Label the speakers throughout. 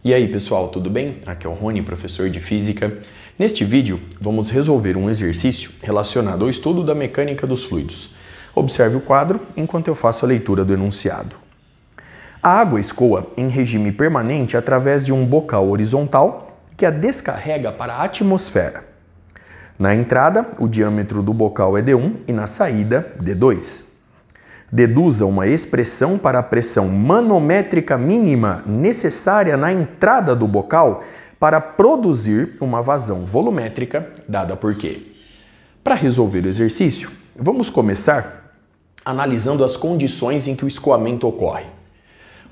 Speaker 1: E aí pessoal, tudo bem? Aqui é o Rony, professor de Física. Neste vídeo vamos resolver um exercício relacionado ao estudo da mecânica dos fluidos. Observe o quadro enquanto eu faço a leitura do enunciado. A água escoa em regime permanente através de um bocal horizontal que a descarrega para a atmosfera. Na entrada, o diâmetro do bocal é D1 e na saída, D2. Deduza uma expressão para a pressão manométrica mínima necessária na entrada do bocal para produzir uma vazão volumétrica dada por Q. Para resolver o exercício, vamos começar analisando as condições em que o escoamento ocorre.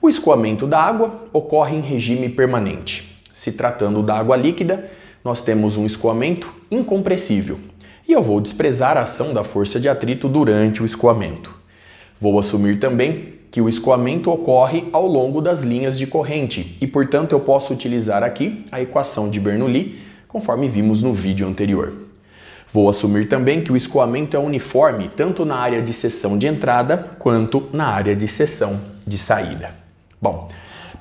Speaker 1: O escoamento da água ocorre em regime permanente. Se tratando da água líquida, nós temos um escoamento incompressível e eu vou desprezar a ação da força de atrito durante o escoamento. Vou assumir também que o escoamento ocorre ao longo das linhas de corrente e, portanto, eu posso utilizar aqui a equação de Bernoulli, conforme vimos no vídeo anterior. Vou assumir também que o escoamento é uniforme tanto na área de seção de entrada quanto na área de seção de saída. Bom,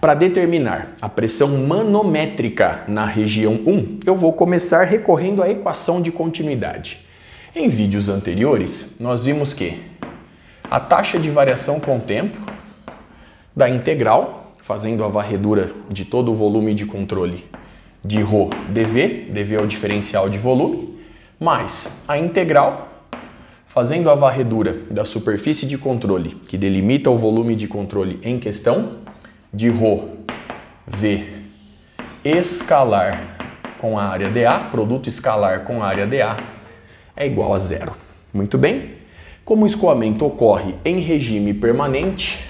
Speaker 1: para determinar a pressão manométrica na região 1, eu vou começar recorrendo à equação de continuidade. Em vídeos anteriores, nós vimos que a taxa de variação com o tempo da integral, fazendo a varredura de todo o volume de controle de ρ dV, dV é o diferencial de volume, mais a integral, fazendo a varredura da superfície de controle, que delimita o volume de controle em questão, de ρ V escalar com a área dA, produto escalar com a área dA, é igual a zero. Muito bem? Como o escoamento ocorre em regime permanente,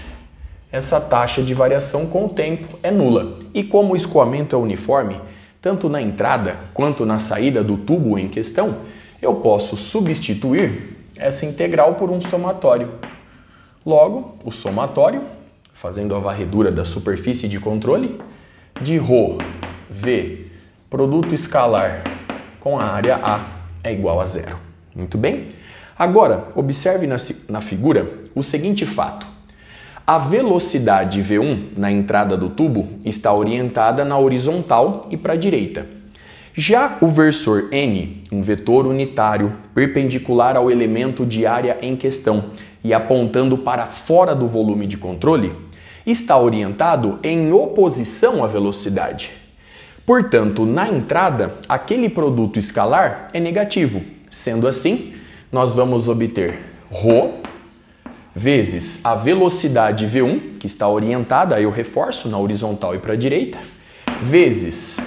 Speaker 1: essa taxa de variação com o tempo é nula. E como o escoamento é uniforme, tanto na entrada quanto na saída do tubo em questão, eu posso substituir essa integral por um somatório. Logo, o somatório, fazendo a varredura da superfície de controle, de ρ V, produto escalar com a área A, é igual a zero. Muito bem? Agora, observe na figura o seguinte fato. A velocidade V1 na entrada do tubo está orientada na horizontal e para a direita. Já o versor N, um vetor unitário perpendicular ao elemento de área em questão e apontando para fora do volume de controle, está orientado em oposição à velocidade. Portanto, na entrada, aquele produto escalar é negativo. Sendo assim, nós vamos obter ρ vezes a velocidade V1, que está orientada, eu reforço, na horizontal e para a direita, vezes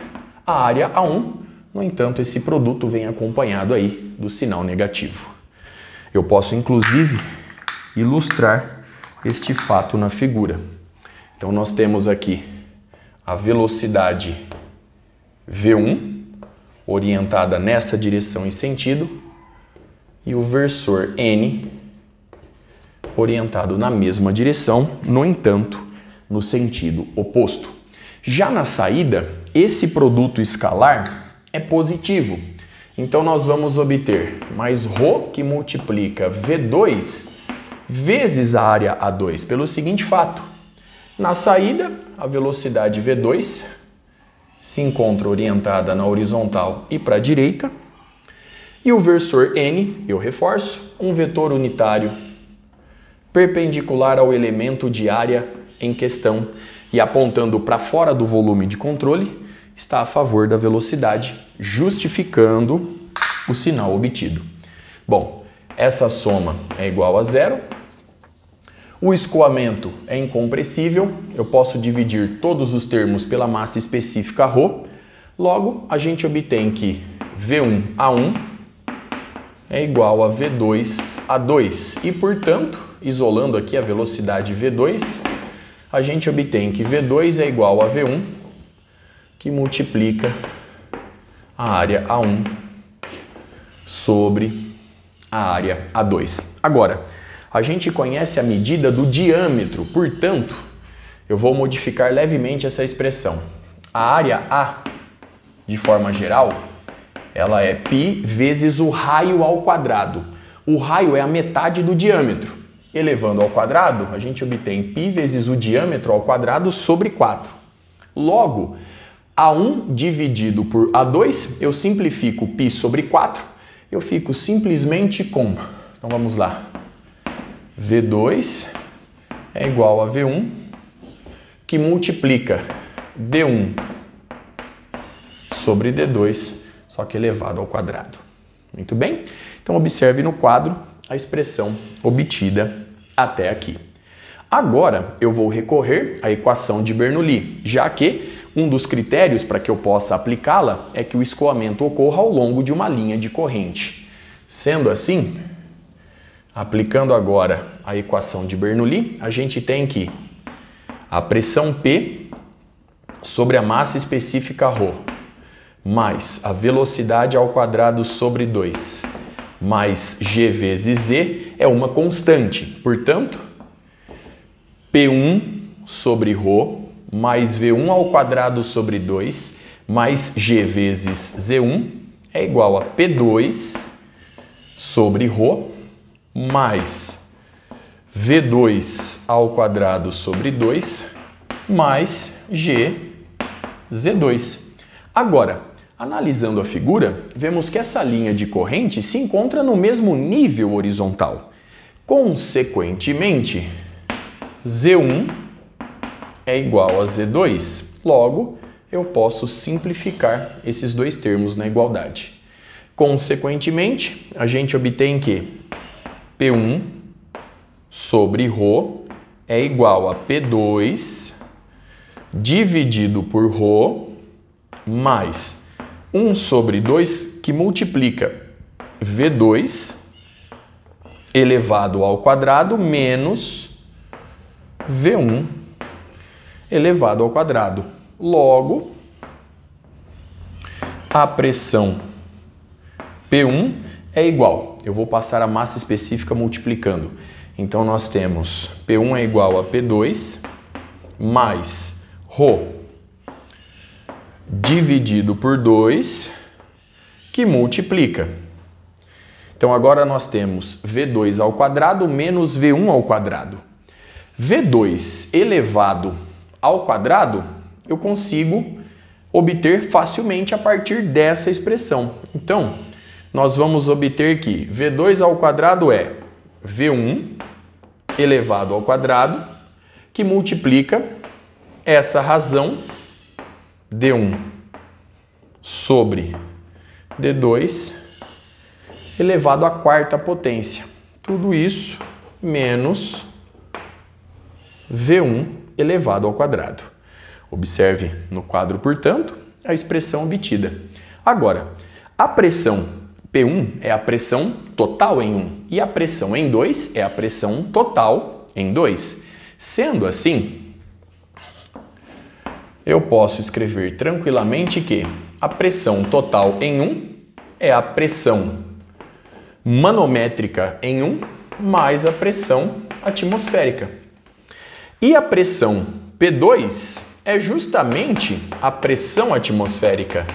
Speaker 1: a área A1. No entanto, esse produto vem acompanhado aí do sinal negativo. Eu posso, inclusive, ilustrar este fato na figura. Então, nós temos aqui a velocidade V1, orientada nessa direção e sentido, e o versor N orientado na mesma direção, no entanto, no sentido oposto. Já na saída, esse produto escalar é positivo. Então, nós vamos obter mais ρ, que multiplica V2 vezes a área A2, pelo seguinte fato. Na saída, a velocidade V2 se encontra orientada na horizontal e para a direita, e o versor N, eu reforço, um vetor unitário perpendicular ao elemento de área em questão e apontando para fora do volume de controle, está a favor da velocidade, justificando o sinal obtido. Bom, essa soma é igual a zero. O escoamento é incompressível, eu posso dividir todos os termos pela massa específica ρ. Logo, a gente obtém que V1A1 é igual a V2A2 e, portanto, isolando aqui a velocidade V2, a gente obtém que V2 é igual a V1, que multiplica a área A1 sobre a área A2. Agora, a gente conhece a medida do diâmetro, portanto, eu vou modificar levemente essa expressão. A área A, de forma geral, ela é π vezes o raio ao quadrado. O raio é a metade do diâmetro. Elevando ao quadrado, a gente obtém π vezes o diâmetro ao quadrado sobre 4. Logo, A1 dividido por A2, eu simplifico π sobre 4, eu fico simplesmente com, então vamos lá, V2 é igual a V1, que multiplica D1 sobre D2, só que elevado ao quadrado. Muito bem? Então observe no quadro a expressão obtida até aqui. Agora eu vou recorrer à equação de Bernoulli, já que um dos critérios para que eu possa aplicá-la é que o escoamento ocorra ao longo de uma linha de corrente. Sendo assim, aplicando agora a equação de Bernoulli, a gente tem que a pressão P sobre a massa específica ρ, mais a velocidade ao quadrado sobre 2, mais G vezes Z é uma constante. Portanto, P1 sobre ρ mais V1 ao quadrado sobre 2 mais G vezes Z1 é igual a P2 sobre ρ mais V2 ao quadrado sobre 2 mais G Z2. Agora, analisando a figura, vemos que essa linha de corrente se encontra no mesmo nível horizontal. Consequentemente, Z1 é igual a Z2. Logo, eu posso simplificar esses dois termos na igualdade. Consequentemente, a gente obtém que P1 sobre ρ é igual a P2 dividido por ρ mais 1 sobre 2 que multiplica V2 elevado ao quadrado menos V1 elevado ao quadrado. Logo, a pressão P1 é igual. Eu vou passar a massa específica multiplicando. Então, nós temos P1 é igual a P2 mais ρ dividido por 2, que multiplica. Então, agora nós temos V2 ao quadrado menos V1 ao quadrado. V2 elevado ao quadrado, eu consigo obter facilmente a partir dessa expressão. Então, nós vamos obter que V2 ao quadrado é V1 elevado ao quadrado, que multiplica essa razão D1 sobre D2 elevado à quarta potência. Tudo isso menos V1 elevado ao quadrado. Observe no quadro, portanto, a expressão obtida. Agora, a pressão P1 é a pressão total em 1 e a pressão em 2 é a pressão total em 2. Sendo assim, eu posso escrever tranquilamente que a pressão total em 1 é a pressão manométrica em 1 mais a pressão atmosférica. E a pressão P2 é justamente a pressão atmosférica,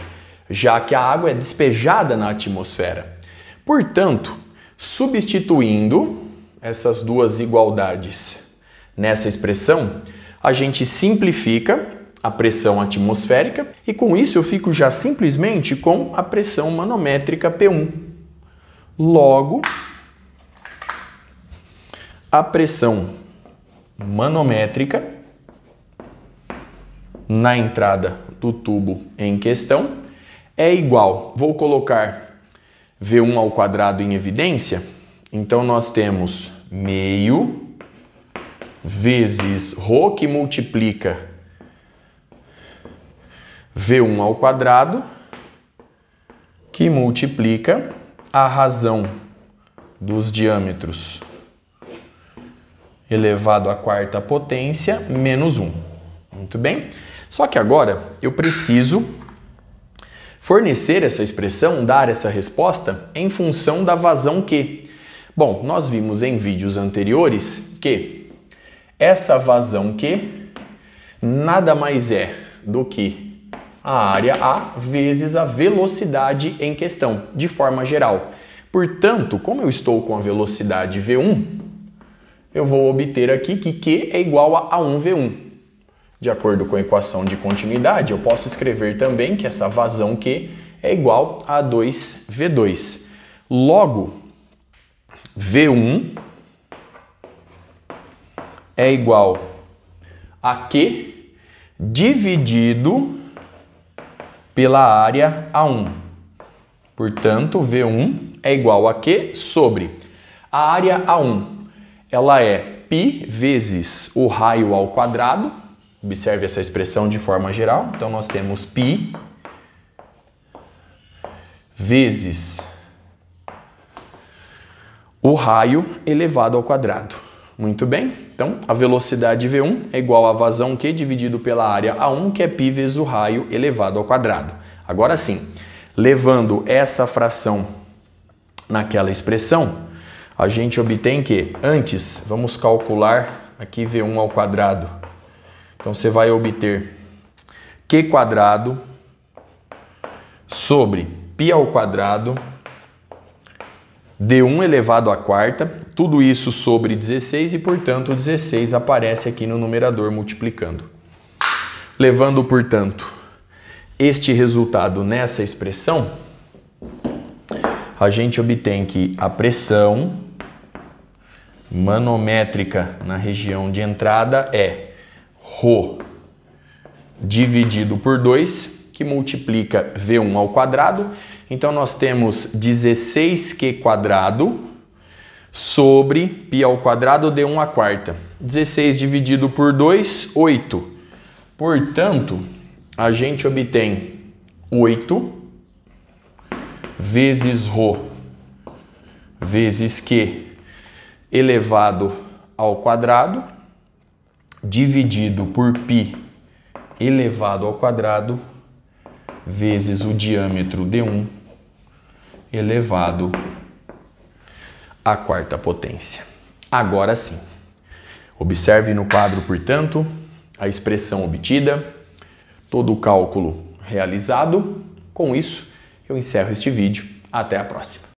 Speaker 1: já que a água é despejada na atmosfera. Portanto, substituindo essas duas igualdades nessa expressão, a gente simplifica a pressão atmosférica e com isso eu fico já simplesmente com a pressão manométrica P1. Logo, a pressão manométrica na entrada do tubo em questão é igual, vou colocar V1 ao quadrado em evidência, então nós temos meio vezes ρ que multiplica V1 ao quadrado, que multiplica a razão dos diâmetros elevado à quarta potência menos 1. Muito bem? Só que agora eu preciso fornecer essa expressão, dar essa resposta em função da vazão Q. Bom, nós vimos em vídeos anteriores que essa vazão Q nada mais é do que a área A vezes a velocidade em questão, de forma geral. Portanto, como eu estou com a velocidade V1, eu vou obter aqui que Q é igual a 1V1. De acordo com a equação de continuidade, eu posso escrever também que essa vazão Q é igual a 2V2. Logo, V1 é igual a Q dividido pela área A1. Portanto, V1 é igual a Q sobre a área A1. Ela é π vezes o raio ao quadrado. Observe essa expressão de forma geral. Então, nós temos π vezes o raio elevado ao quadrado. Muito bem. Então, a velocidade V1 é igual a vazão Q dividido pela área A1, que é π vezes o raio elevado ao quadrado. Agora sim, levando essa fração naquela expressão, a gente obtém que, antes, vamos calcular aqui V1 ao quadrado. Então, você vai obter Q quadrado sobre π ao quadrado D1 elevado à quarta, tudo isso sobre 16 e, portanto, 16 aparece aqui no numerador multiplicando. Levando, portanto, este resultado nessa expressão, a gente obtém que a pressão manométrica na região de entrada é ρ dividido por 2, que multiplica V1 ao quadrado. Então, nós temos 16Q quadrado sobre π ao quadrado D1 à quarta. 16 dividido por 2, 8. Portanto, a gente obtém 8 vezes ρ vezes Q elevado ao quadrado dividido por π elevado ao quadrado vezes o diâmetro D1 elevado à quarta potência. Agora sim, observe no quadro, portanto, a expressão obtida, todo o cálculo realizado. Com isso, eu encerro este vídeo. Até a próxima.